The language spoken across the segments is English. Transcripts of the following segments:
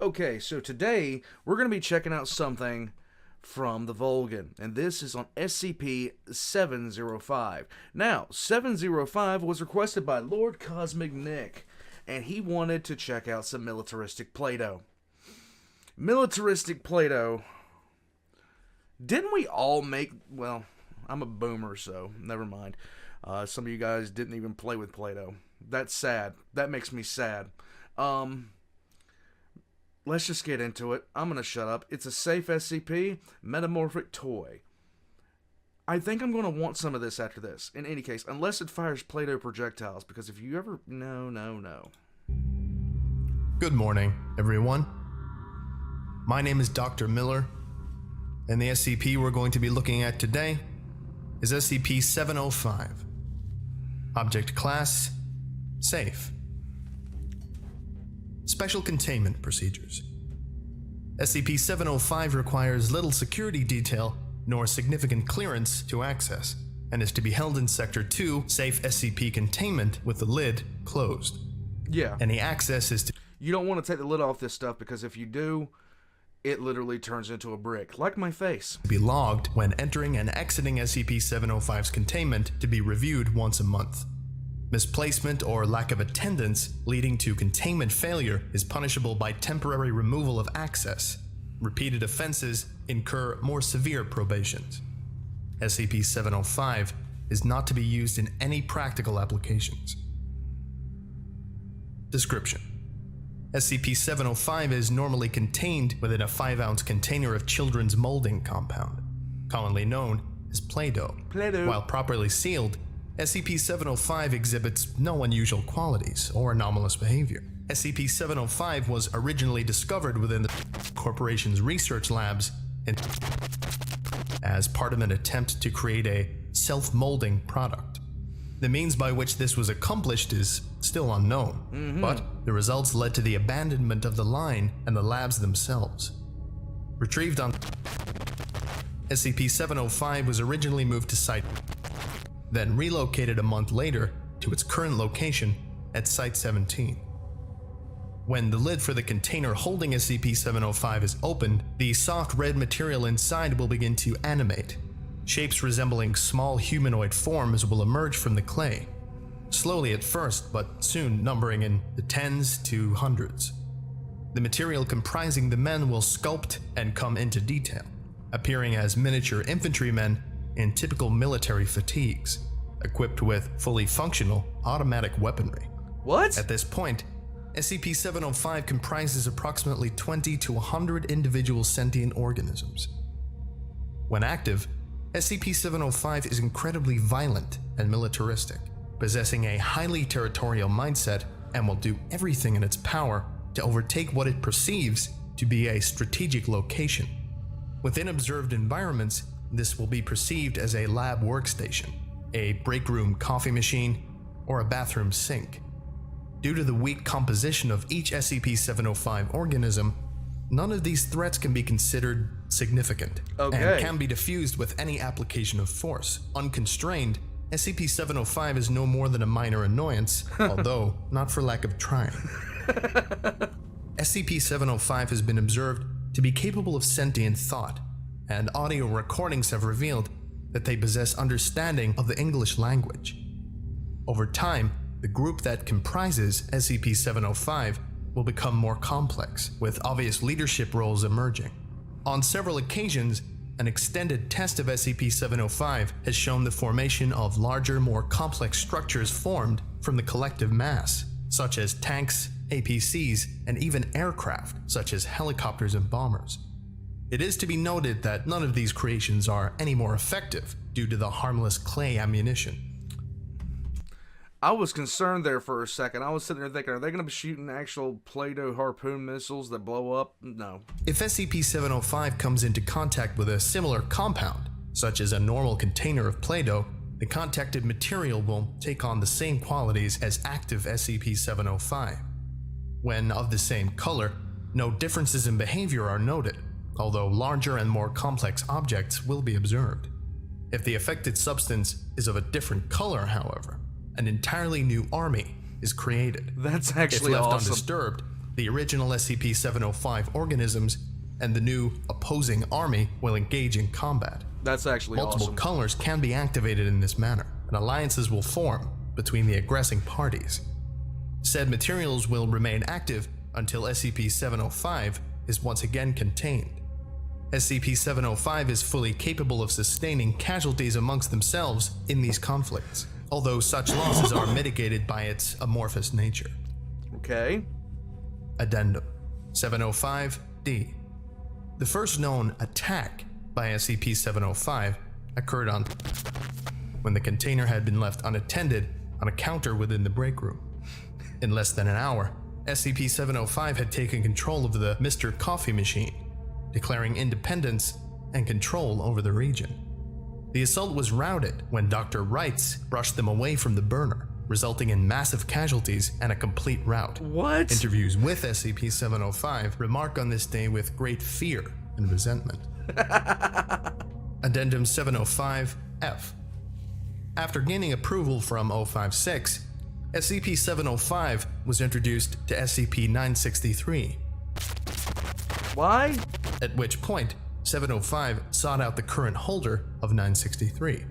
Okay, so today we're going to be checking out something from the Volgun, and this is on SCP-705. Now, 705 was requested by Lord Cosmic Nick, and he wanted to check out some militaristic Play-Doh. Militaristic Play-Doh. Didn't we all make... Well, I'm a boomer, so never mind. Some of you guys didn't even play with Play-Doh. That's sad. That makes me sad. Let's just get into it. I'm going to shut up. It's a safe SCP, metamorphic toy. I think I'm going to want some of this after this. In any case, unless it fires Play-Doh projectiles, because if you ever... No. Good morning, everyone. My name is Dr. Miller, and the SCP we're going to be looking at today is SCP-705. Object Class: Safe. Special Containment Procedures. SCP-705 requires little security detail nor significant clearance to access, and is to be held in Sector 2 Safe SCP Containment with the lid closed. Yeah. Any access is to... You don't want to take the lid off this stuff, because if you do, it literally turns into a brick, like my face. ...be logged when entering and exiting SCP-705's containment, to be reviewed once a month. Misplacement or lack of attendance leading to containment failure is punishable by temporary removal of access. Repeated offenses incur more severe probations. SCP-705 is not to be used in any practical applications. Description: SCP-705 is normally contained within a 5-ounce container of children's molding compound, commonly known as Play-Doh. While properly sealed, SCP-705 exhibits no unusual qualities or anomalous behavior. SCP-705 was originally discovered within the corporation's research labs as part of an attempt to create a self-molding product. The means by which this was accomplished is still unknown, but the results led to the abandonment of the line and the labs themselves. Retrieved on SCP-705 was originally moved to Site, then relocated a month later to its current location at Site-17. When the lid for the container holding SCP-705 is opened, the soft red material inside will begin to animate. Shapes resembling small humanoid forms will emerge from the clay, slowly at first, but soon numbering in the tens to hundreds. The material comprising the men will sculpt and come into detail, appearing as miniature infantrymen in typical military fatigues, equipped with fully functional automatic weaponry. What? At this point, SCP-705 comprises approximately 20 to 100 individual sentient organisms. When active, SCP-705 is incredibly violent and militaristic, possessing a highly territorial mindset, and will do everything in its power to overtake what it perceives to be a strategic location. Within observed environments, this will be perceived as a lab workstation, a break room coffee machine, or a bathroom sink. Due to the weak composition of each SCP-705 organism, none of these threats can be considered significant, and can be diffused with any application of force. Unconstrained, SCP-705 is no more than a minor annoyance, although not for lack of trying. SCP-705 has been observed to be capable of sentient thought, and audio recordings have revealed that they possess understanding of the English language. Over time, the group that comprises SCP-705 will become more complex, with obvious leadership roles emerging. On several occasions, an extended test of SCP-705 has shown the formation of larger, more complex structures formed from the collective mass, such as tanks, APCs, and even aircraft, such as helicopters and bombers. It is to be noted that none of these creations are any more effective due to the harmless clay ammunition. I was concerned there for a second. I was sitting there thinking, are they going to be shooting actual Play-Doh harpoon missiles that blow up? No. If SCP-705 comes into contact with a similar compound, such as a normal container of Play-Doh, the contacted material will take on the same qualities as active SCP-705. When of the same color, no differences in behavior are noted, although larger and more complex objects will be observed. If the affected substance is of a different color, however, an entirely new army is created. That's actually if left awesome. Undisturbed, the original SCP-705 organisms and the new opposing army will engage in combat. That's actually Multiple awesome. colors can be activated in this manner, and alliances will form between the aggressing parties. Said materials will remain active until SCP-705 is once again contained. SCP-705 is fully capable of sustaining casualties amongst themselves in these conflicts, although such losses are mitigated by its amorphous nature. Okay. Addendum 705-D. The first known attack by SCP-705 occurred on when the container had been left unattended on a counter within the break room. In less than an hour, SCP-705 had taken control of the Mr. Coffee machine, declaring independence and control over the region. The assault was routed when Dr. Wrights brushed them away from the burner, resulting in massive casualties and a complete rout. What? Interviews with SCP-705 remark on this day with great fear and resentment. Addendum 705-F. After gaining approval from 056, SCP-705 was introduced to SCP-963. Why? At which point, 705 sought out the current holder of 963.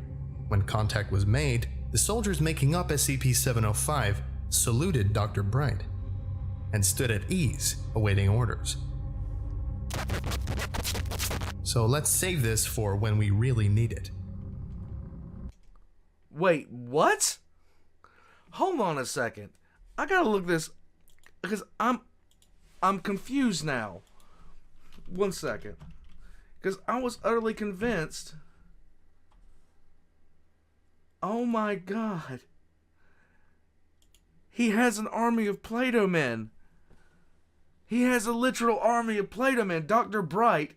When contact was made, the soldiers making up SCP-705 saluted Dr. Bright and stood at ease, awaiting orders. So let's save this for when we really need it. Wait, what? Hold on a second. I gotta look this because I'm confused now. 1 second. Because I was utterly convinced. Oh my god. He has an army of Play-Doh men. He has a literal army of Play-Doh men. Dr. Bright.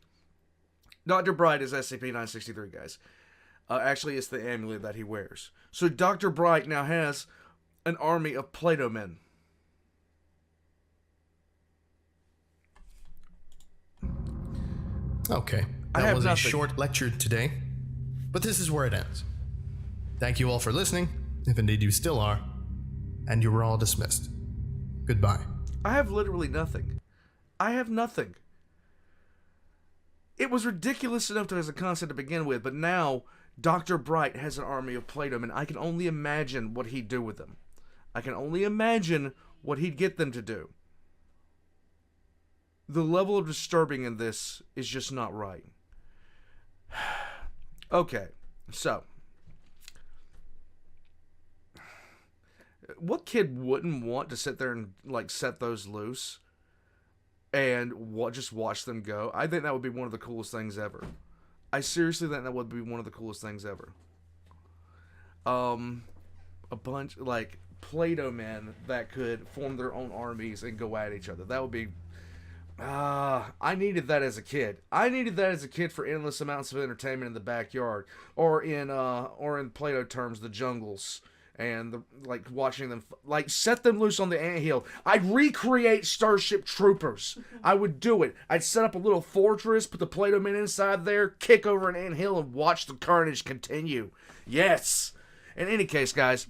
Dr. Bright is SCP-963, guys. Actually, it's the amulet that he wears. So Dr. Bright now has an army of Play-Doh men. Okay, I that have was nothing. a short lecture today, but this is where it ends. Thank you all for listening, if indeed you still are, and you were all dismissed. Goodbye. I have literally nothing. I have nothing. It was ridiculous enough as a concept to begin with, but now Dr. Bright has an army of Play-Doh, and I can only imagine what he'd do with them. I can only imagine what he'd get them to do. The level of disturbing in this is just not right. Okay, so what kid wouldn't want to sit there and like set those loose and just watch them go? I think that would be one of the coolest things ever. I seriously think that would be one of the coolest things ever. A bunch like Play-Doh men that could form their own armies and go at each other. That would be I needed that as a kid. I needed that as a kid for endless amounts of entertainment in the backyard, or in Play-Doh terms, the jungles, and like watching them like set them loose on the anthill. I'd recreate Starship Troopers. I would do it. I'd set up a little fortress, put the Play-Doh men inside there, kick over an anthill, and watch the carnage continue. Yes. In any case, guys,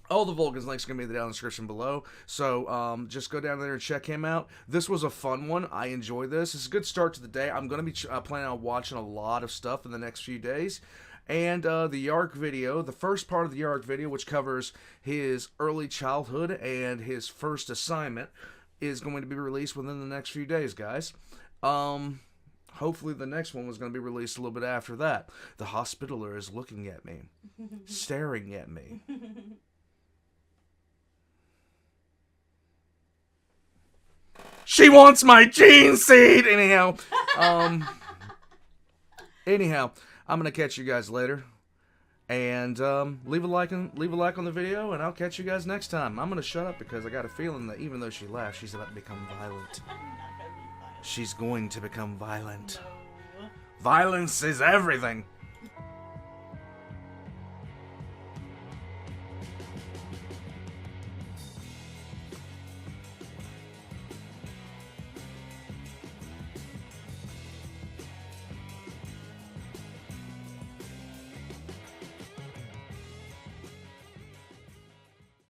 all the Volgun's links are going to be down in the description below, so just go down there and check him out. This was a fun one. I enjoyed this. It's a good start to the day. I'm going to be planning on watching a lot of stuff in the next few days. And the Yark video, the first part of the Yark video, which covers his early childhood and his first assignment, is going to be released within the next few days, guys. Hopefully the next one was going to be released a little bit after that. The Hospitaller is looking at me, staring at me. She wants my gene seed! Anyhow, I'm gonna catch you guys later. And leave a like on the video, and I'll catch you guys next time. I'm gonna shut up because I got a feeling that even though she laughed, she's about to become violent. She's going to become violent. Violence is everything.